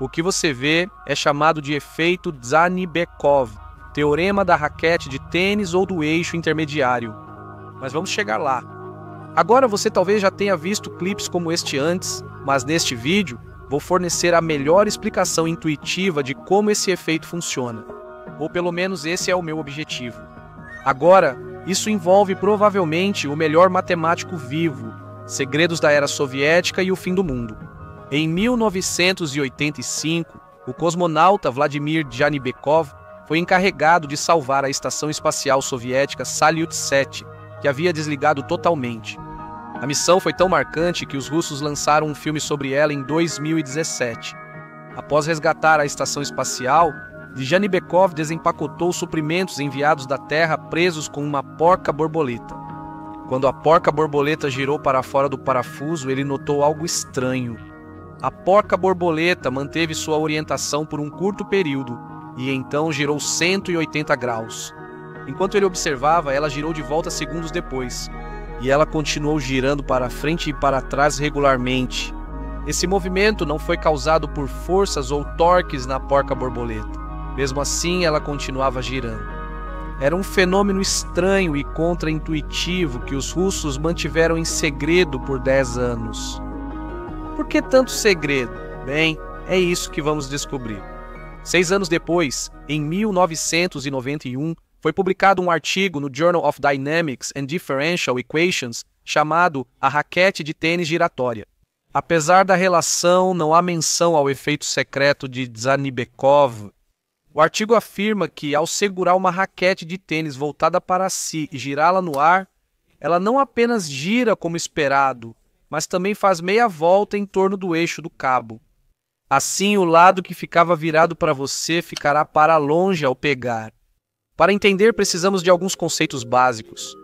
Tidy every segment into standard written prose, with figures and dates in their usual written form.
O que você vê é chamado de efeito Zanibekov, teorema da raquete de tênis ou do eixo intermediário. Mas vamos chegar lá. Agora você talvez já tenha visto clipes como este antes, mas neste vídeo vou fornecer a melhor explicação intuitiva de como esse efeito funciona. Ou pelo menos esse é o meu objetivo. Agora, isso envolve provavelmente o melhor matemático vivo, segredos da era soviética e o fim do mundo. Em 1985, o cosmonauta Vladimir Janibekov foi encarregado de salvar a estação espacial soviética Salyut-7, que havia desligado totalmente. A missão foi tão marcante que os russos lançaram um filme sobre ela em 2017. Após resgatar a estação espacial, Janibekov desempacotou suprimentos enviados da Terra presos com uma porca-borboleta. Quando a porca-borboleta girou para fora do parafuso, ele notou algo estranho. A porca-borboleta manteve sua orientação por um curto período e então girou 180 graus. Enquanto ele observava, ela girou de volta segundos depois, e ela continuou girando para frente e para trás regularmente. Esse movimento não foi causado por forças ou torques na porca-borboleta. Mesmo assim, ela continuava girando. Era um fenômeno estranho e contra-intuitivo que os russos mantiveram em segredo por 10 anos. Por que tanto segredo? Bem, é isso que vamos descobrir. 6 anos depois, em 1991, foi publicado um artigo no Journal of Dynamics and Differential Equations chamado A Raquete de Tênis Giratória. Apesar da relação, não há menção ao efeito secreto de Zanibekov. O artigo afirma que, ao segurar uma raquete de tênis voltada para si e girá-la no ar, ela não apenas gira como esperado, mas também faz meia volta em torno do eixo do cabo. Assim, o lado que ficava virado para você ficará para longe ao pegar. Para entender, precisamos de alguns conceitos básicos.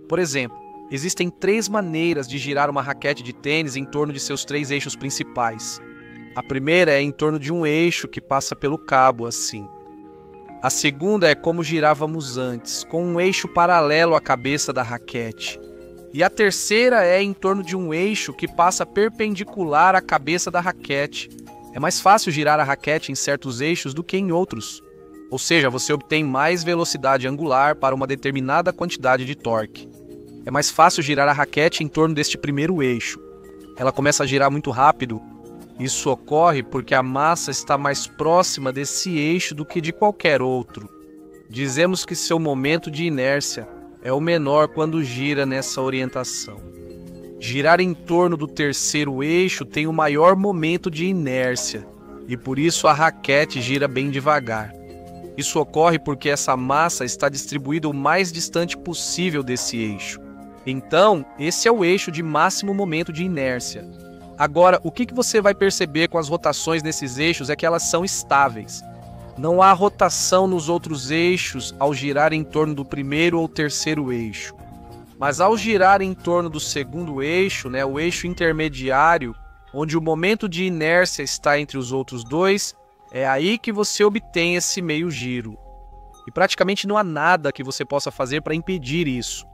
Por exemplo, existem 3 maneiras de girar uma raquete de tênis em torno de seus 3 eixos principais. A primeira é em torno de um eixo que passa pelo cabo, assim. A segunda é como girávamos antes, com um eixo paralelo à cabeça da raquete. E a terceira é em torno de um eixo que passa perpendicular à cabeça da raquete. É mais fácil girar a raquete em certos eixos do que em outros. Ou seja, você obtém mais velocidade angular para uma determinada quantidade de torque. É mais fácil girar a raquete em torno deste primeiro eixo. Ela começa a girar muito rápido. Isso ocorre porque a massa está mais próxima desse eixo do que de qualquer outro. Dizemos que seu momento de inércia é o menor quando gira nessa orientação. Girar em torno do terceiro eixo tem o maior momento de inércia, e por isso a raquete gira bem devagar. Isso ocorre porque essa massa está distribuída o mais distante possível desse eixo. Então, esse é o eixo de máximo momento de inércia. Agora, o que você vai perceber com as rotações nesses eixos é que elas são estáveis. Não há rotação nos outros eixos ao girar em torno do primeiro ou terceiro eixo. Mas ao girar em torno do segundo eixo, o eixo intermediário, onde o momento de inércia está entre os outros dois, é aí que você obtém esse meio giro. E praticamente não há nada que você possa fazer para impedir isso.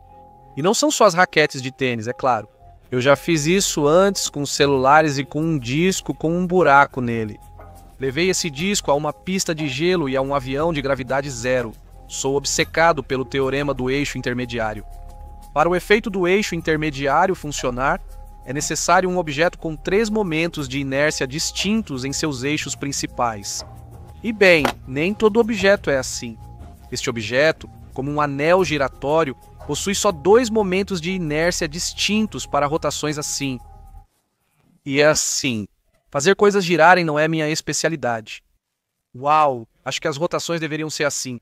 E não são só as raquetes de tênis, é claro. Eu já fiz isso antes com celulares e com um disco com um buraco nele. Levei esse disco a uma pista de gelo e a um avião de gravidade zero. Sou obcecado pelo teorema do eixo intermediário. Para o efeito do eixo intermediário funcionar, é necessário um objeto com 3 momentos de inércia distintos em seus eixos principais. E bem, nem todo objeto é assim. Este objeto, como um anel giratório, possui só 2 momentos de inércia distintos para rotações assim. E é assim. Fazer coisas girarem não é minha especialidade. Uau, acho que as rotações deveriam ser assim.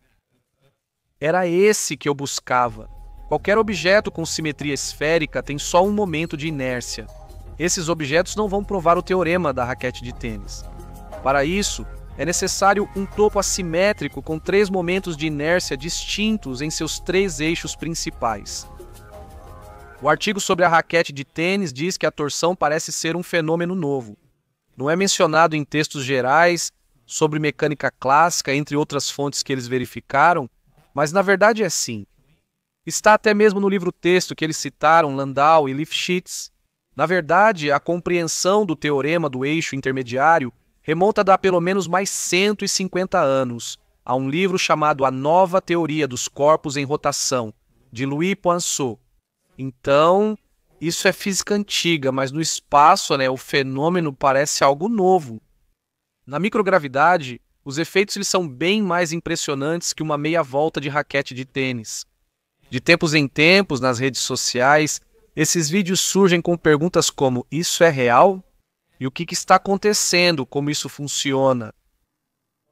Era esse que eu buscava. Qualquer objeto com simetria esférica tem só um momento de inércia. Esses objetos não vão provar o teorema da raquete de tênis. Para isso, é necessário um topo assimétrico com 3 momentos de inércia distintos em seus 3 eixos principais. O artigo sobre a raquete de tênis diz que a torção parece ser um fenômeno novo. Não é mencionado em textos gerais sobre mecânica clássica, entre outras fontes que eles verificaram, mas na verdade é sim. Está até mesmo no livro-texto que eles citaram Landau e Lifshitz. Na verdade, a compreensão do teorema do eixo intermediário remonta a pelo menos mais 150 anos, a um livro chamado A Nova Teoria dos Corpos em Rotação, de Louis Poinsot. Então, isso é física antiga, mas no espaço, o fenômeno parece algo novo. Na microgravidade, os efeitos eles são bem mais impressionantes que uma meia volta de raquete de tênis. De tempos em tempos, nas redes sociais, esses vídeos surgem com perguntas como: isso é real? E o que está acontecendo? Como isso funciona?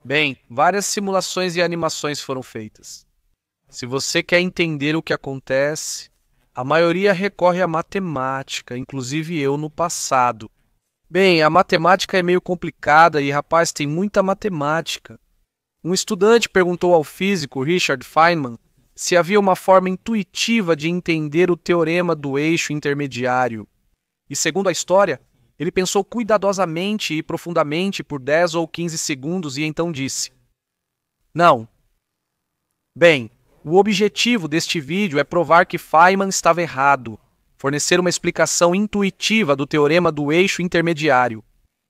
Bem, várias simulações e animações foram feitas. Se você quer entender o que acontece, a maioria recorre à matemática, inclusive eu no passado. Bem, a matemática é meio complicada e, rapaz, tem muita matemática. Um estudante perguntou ao físico Richard Feynman se havia uma forma intuitiva de entender o teorema do eixo intermediário. E, segundo a história, ele pensou cuidadosamente e profundamente por 10 ou 15 segundos e então disse: não. Bem, o objetivo deste vídeo é provar que Feynman estava errado, fornecer uma explicação intuitiva do teorema do eixo intermediário.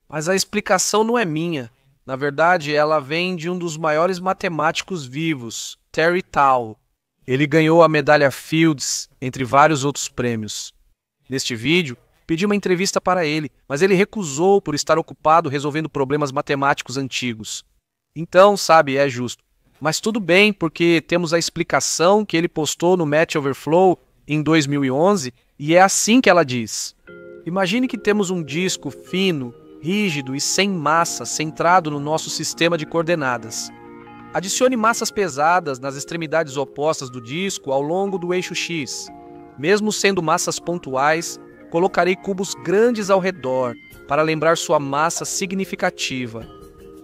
Mas a explicação não é minha. Na verdade, ela vem de um dos maiores matemáticos vivos, Terry Tao. Ele ganhou a medalha Fields, entre vários outros prêmios. Neste vídeo, pedi uma entrevista para ele, mas ele recusou por estar ocupado resolvendo problemas matemáticos antigos. Então, sabe, é justo. Mas tudo bem, porque temos a explicação que ele postou no Match Overflow em 2011, e é assim que ela diz. Imagine que temos um disco fino, rígido e sem massa centrado no nosso sistema de coordenadas. Adicione massas pesadas nas extremidades opostas do disco ao longo do eixo X. Mesmo sendo massas pontuais, colocarei cubos grandes ao redor para lembrar sua massa significativa.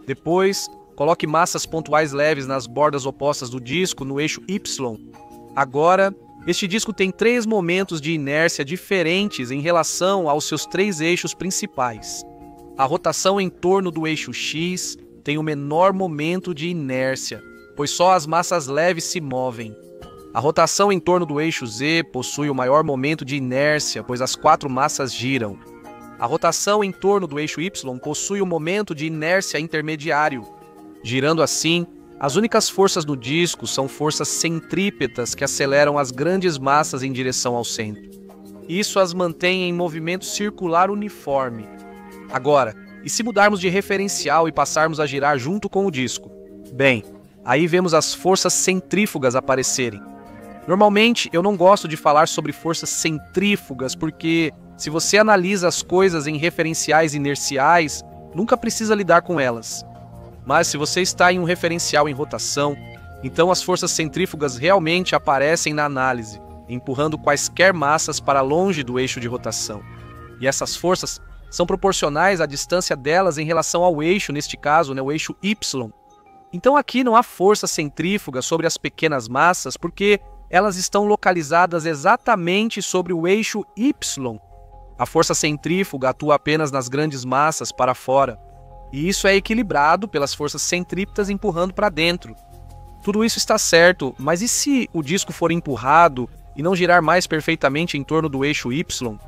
Depois, coloque massas pontuais leves nas bordas opostas do disco no eixo Y. Agora, este disco tem 3 momentos de inércia diferentes em relação aos seus 3 eixos principais. A rotação em torno do eixo X tem o menor momento de inércia, pois só as massas leves se movem. A rotação em torno do eixo Z possui o maior momento de inércia, pois as 4 massas giram. A rotação em torno do eixo Y possui o momento de inércia intermediário. Girando assim, as únicas forças no disco são forças centrípetas que aceleram as grandes massas em direção ao centro. Isso as mantém em movimento circular uniforme. Agora, e se mudarmos de referencial e passarmos a girar junto com o disco? Bem, aí vemos as forças centrífugas aparecerem. Normalmente, eu não gosto de falar sobre forças centrífugas porque, se você analisa as coisas em referenciais inerciais, nunca precisa lidar com elas. Mas se você está em um referencial em rotação, então as forças centrífugas realmente aparecem na análise, empurrando quaisquer massas para longe do eixo de rotação. E essas forças são proporcionais à distância delas em relação ao eixo, neste caso, o eixo Y. Então aqui não há força centrífuga sobre as pequenas massas, porque elas estão localizadas exatamente sobre o eixo Y. A força centrífuga atua apenas nas grandes massas para fora. E isso é equilibrado pelas forças centrípetas empurrando para dentro. Tudo isso está certo, mas e se o disco for empurrado e não girar mais perfeitamente em torno do eixo Y?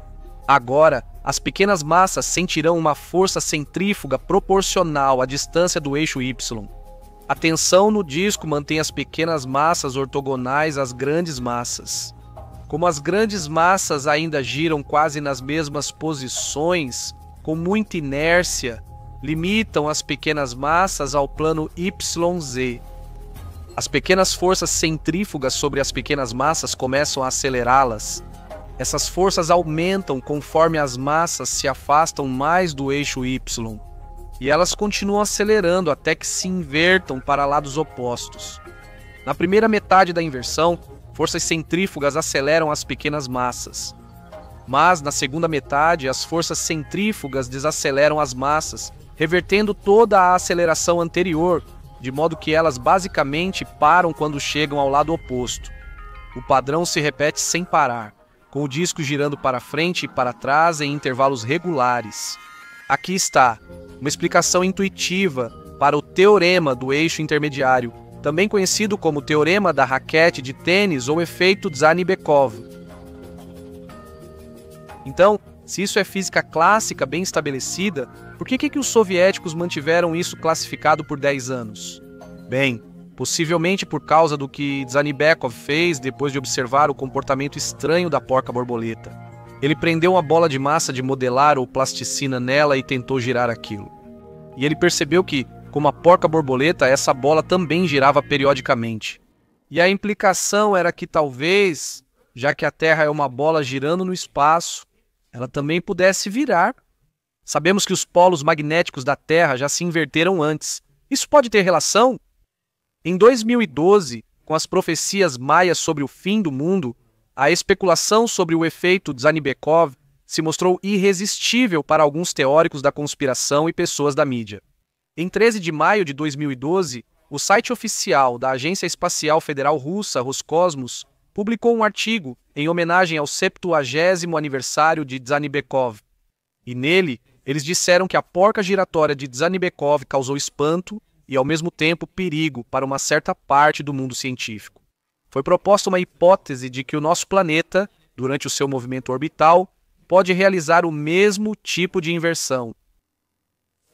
Agora, as pequenas massas sentirão uma força centrífuga proporcional à distância do eixo Y. A tensão no disco mantém as pequenas massas ortogonais às grandes massas. Como as grandes massas ainda giram quase nas mesmas posições, com muita inércia, limitam as pequenas massas ao plano YZ. As pequenas forças centrífugas sobre as pequenas massas começam a acelerá-las. Essas forças aumentam conforme as massas se afastam mais do eixo Y. E elas continuam acelerando até que se invertam para lados opostos. Na primeira metade da inversão, forças centrífugas aceleram as pequenas massas. Mas, na segunda metade, as forças centrífugas desaceleram as massas, revertendo toda a aceleração anterior, de modo que elas basicamente param quando chegam ao lado oposto. O padrão se repete sem parar, com o disco girando para frente e para trás em intervalos regulares. Aqui está, uma explicação intuitiva para o teorema do eixo intermediário, também conhecido como teorema da raquete de tênis ou efeito Zhany-Bekov. Então, Se isso é física clássica bem estabelecida, por que os soviéticos mantiveram isso classificado por 10 anos? Bem, possivelmente por causa do que Dzhanibekov fez depois de observar o comportamento estranho da porca-borboleta. Ele prendeu uma bola de massa de modelar ou plasticina nela e tentou girar aquilo. E ele percebeu que, como a porca-borboleta, essa bola também girava periodicamente. E a implicação era que talvez, já que a Terra é uma bola girando no espaço, ela também pudesse virar. Sabemos que os polos magnéticos da Terra já se inverteram antes. Isso pode ter relação? Em 2012, com as profecias maias sobre o fim do mundo, a especulação sobre o efeito Dzhanibekov se mostrou irresistível para alguns teóricos da conspiração e pessoas da mídia. Em 13 de maio de 2012, o site oficial da Agência Espacial Federal Russa, Roscosmos, publicou um artigo em homenagem ao 70º aniversário de Dzhanibekov. E nele, eles disseram que a porca giratória de Dzhanibekov causou espanto e, ao mesmo tempo, perigo para uma certa parte do mundo científico. Foi proposta uma hipótese de que o nosso planeta, durante o seu movimento orbital, pode realizar o mesmo tipo de inversão.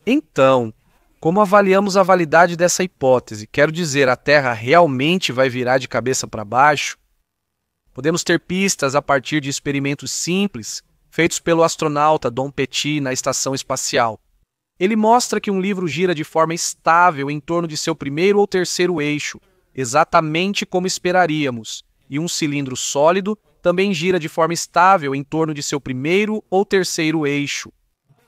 Então, como avaliamos a validade dessa hipótese? Quero dizer, a Terra realmente vai virar de cabeça para baixo? Podemos ter pistas a partir de experimentos simples feitos pelo astronauta Don Petit na estação espacial. Ele mostra que um livro gira de forma estável em torno de seu primeiro ou terceiro eixo, exatamente como esperaríamos, e um cilindro sólido também gira de forma estável em torno de seu primeiro ou terceiro eixo.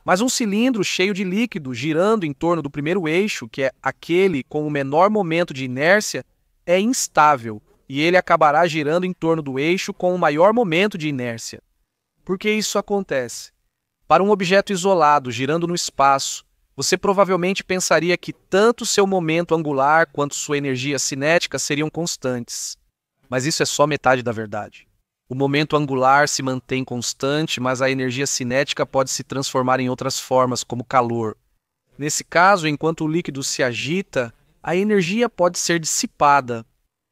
Mas um cilindro cheio de líquido girando em torno do primeiro eixo, que é aquele com o menor momento de inércia, é instável, e ele acabará girando em torno do eixo com o maior momento de inércia. Por que isso acontece? Para um objeto isolado girando no espaço, você provavelmente pensaria que tanto seu momento angular quanto sua energia cinética seriam constantes. Mas isso é só metade da verdade. O momento angular se mantém constante, mas a energia cinética pode se transformar em outras formas, como calor. Nesse caso, enquanto o líquido se agita, a energia pode ser dissipada.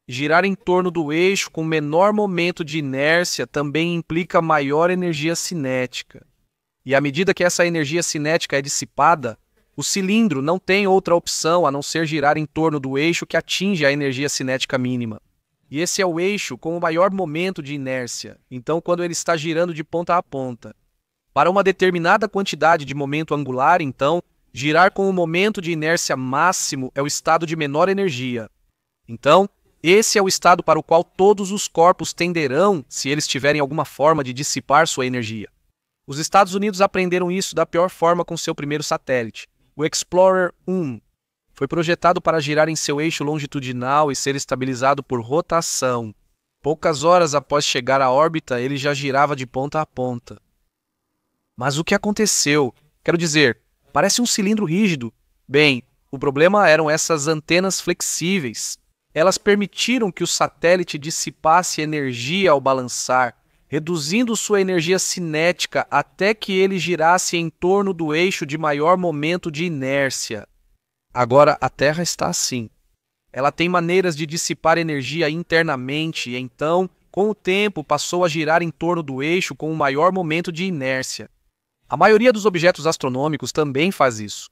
Girar em torno do eixo com menor momento de inércia também implica maior energia cinética. E à medida que essa energia cinética é dissipada, o cilindro não tem outra opção a não ser girar em torno do eixo que atinge a energia cinética mínima. E esse é o eixo com o maior momento de inércia, então quando ele está girando de ponta a ponta. Para uma determinada quantidade de momento angular, então, girar com o momento de inércia máximo é o estado de menor energia. Então, esse é o estado para o qual todos os corpos tenderão se eles tiverem alguma forma de dissipar sua energia. Os Estados Unidos aprenderam isso da pior forma com seu primeiro satélite, o Explorer 1. Foi projetado para girar em seu eixo longitudinal e ser estabilizado por rotação. Poucas horas após chegar à órbita, ele já girava de ponta a ponta. Mas o que aconteceu? Quero dizer, parece um cilindro rígido. Bem, o problema eram essas antenas flexíveis. Elas permitiram que o satélite dissipasse energia ao balançar, reduzindo sua energia cinética até que ele girasse em torno do eixo de maior momento de inércia. Agora, a Terra está assim. Ela tem maneiras de dissipar energia internamente e então, com o tempo, passou a girar em torno do eixo com um maior momento de inércia. A maioria dos objetos astronômicos também faz isso.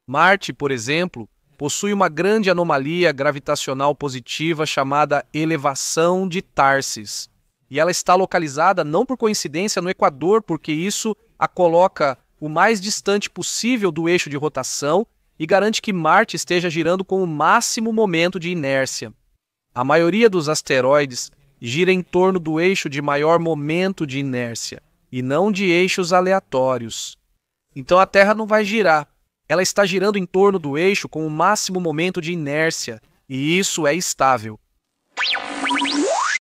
Marte, por exemplo, possui uma grande anomalia gravitacional positiva chamada elevação de Tarsis. E ela está localizada não por coincidência no Equador, porque isso a coloca o mais distante possível do eixo de rotação e garante que Marte esteja girando com o máximo momento de inércia. A maioria dos asteroides gira em torno do eixo de maior momento de inércia, e não de eixos aleatórios. Então a Terra não vai girar. Ela está girando em torno do eixo com o máximo momento de inércia, e isso é estável.